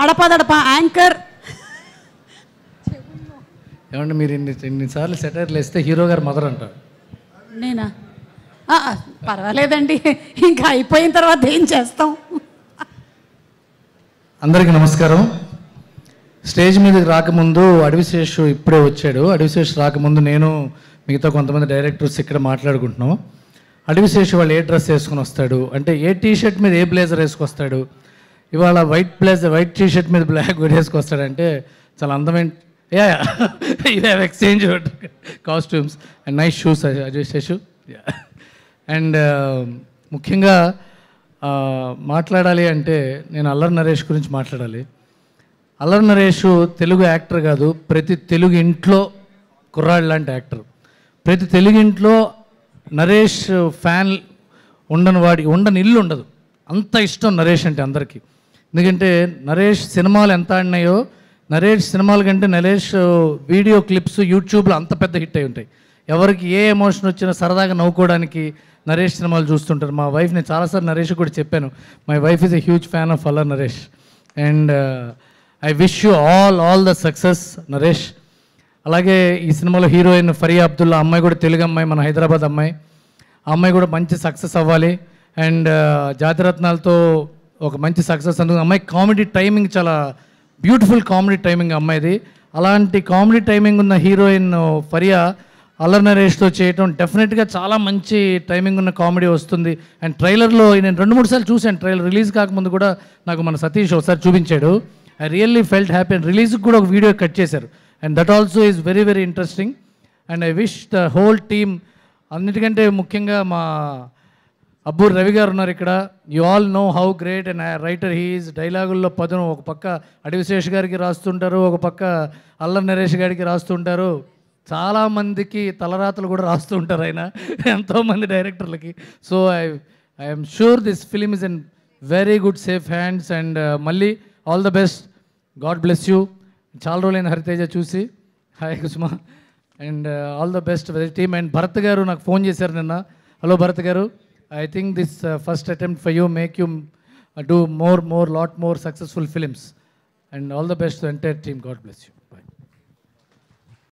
అడపాదడప anchor. ఏమంటే మీరు ఇన్నిసార్లు సెటైర్లు వేస్తే హీరో గారు మదర్ అంటారు. నేనా? పర్వాలేదండి, ఇంకా అయిపోయిన తర్వాత ఏం చేస్తాం. అందరికీ నమస్కారం. స్టేజ్ మీదకి రాకముందు అడవిశేషు ఇప్పుడే వచ్చాడు. అడవిశేషు రాకముందు నేను మిగతా కొంతమంది డైరెక్టర్స్ ఇక్కడ మాట్లాడుకుంటున్నాం. అడవిశేషు వాళ్ళు ఏ డ్రెస్ వేసుకుని వస్తాడు అంటే, ఏ టీషర్ట్ మీద ఏ బ్లేజర్ వేసుకొస్తాడు, ఇవాళ వైట్ టీషర్ట్ మీద బ్లాక్ వేసుకొస్తాడంటే చాలా అందమైన you have exchange costumes and nice shoes Adivi Sesh. And ముఖ్యంగా మాట్లాడాలి అంటే నేను అల్లరి నరేష్ గురించి మాట్లాడాలి. అల్లరి నరేష్ తెలుగు యాక్టర్ కాదు, ప్రతి తెలుగు ఇంట్లో కుర్రాడు లాంటి యాక్టర్. ప్రతి తెలుగు ఇంట్లో నరేష్ ఫ్యాన్ ఉండని ఇల్లు ఉండదు, అంత ఇష్టం నరేష్ అంటే అందరికీ. ఎందుకంటే నరేష్ సినిమాలు ఎంత ఆడినాయో, నరేష్ సినిమాల కంటే నరేష్ వీడియో క్లిప్స్ యూట్యూబ్లో అంత పెద్ద హిట్ అయి ఉంటాయి. ఎవరికి ఏ ఎమోషన్ వచ్చినా సరదాగా నవ్వుకోవడానికి నరేష్ సినిమాలు చూస్తుంటారు. మా వైఫ్, నేను చాలాసార్లు నరేష్ కూడా చెప్పాను, my wife is a huge fan of Allari Naresh. And I wish you all the success Naresh. అలాగే ఈ సినిమాలో హీరోయిన్ ఫరియా అబ్దుల్లా అమ్మాయి కూడా తెలుగు అమ్మాయి, మన హైదరాబాద్ అమ్మాయి. ఆ అమ్మాయి కూడా మంచి సక్సెస్ అవ్వాలి. అండ్ జాతిరత్నాలతో ఒక మంచి సక్సెస్ అందుకు. అమ్మాయి కామెడీ టైమింగ్ చాలా బ్యూటిఫుల్ కామెడీ టైమింగ్ అమ్మాయిది. అలాంటి కామెడీ టైమింగ్ ఉన్న హీరోయిన్ ఫరియా అల్లరి నరేష్తో చేయటం డెఫినెట్గా చాలా మంచి టైమింగ్ ఉన్న కామెడీ వస్తుంది. అండ్ ట్రైలర్లో నేను 2-3 సార్లు చూశాను. ట్రైలర్ రిలీజ్ కాకముందు కూడా నాకు మన సతీష్ ఒకసారి చూపించాడు. I really felt happy. And రిలీజ్కి కూడా ఒక వీడియో కట్ చేశారు. And that also is very very interesting. And I wish the whole team, అన్నిటికంటే ముఖ్యంగా మా అబ్బూర్ రవి గారు ఉన్నారు ఇక్కడ. You all know how great and writer he is. డైలాగుల్లో పదును ఒక పక్క అడవిశేష్ గారికి రాస్తుంటారు, ఒక పక్క అల్లరి నరేష్ గారికి రాస్తుంటారు, చాలామందికి తలరాతలు కూడా రాస్తూ ఉంటారు ఆయన, ఎంతోమంది డైరెక్టర్లకి. So I'm sure this film is in very good safe hands. And మళ్ళీ all the best, God bless you. చాలా రోజులైన హరితేజ చూసి. Hi Kusuma. And all the best for the team. And Bharat గారు నాకు ఫోన్ చేశారు నిన్న. హలో భరత్ గారు, I think this first attempt for you make you do lot more successful films. And all the best to the entire team. God bless you.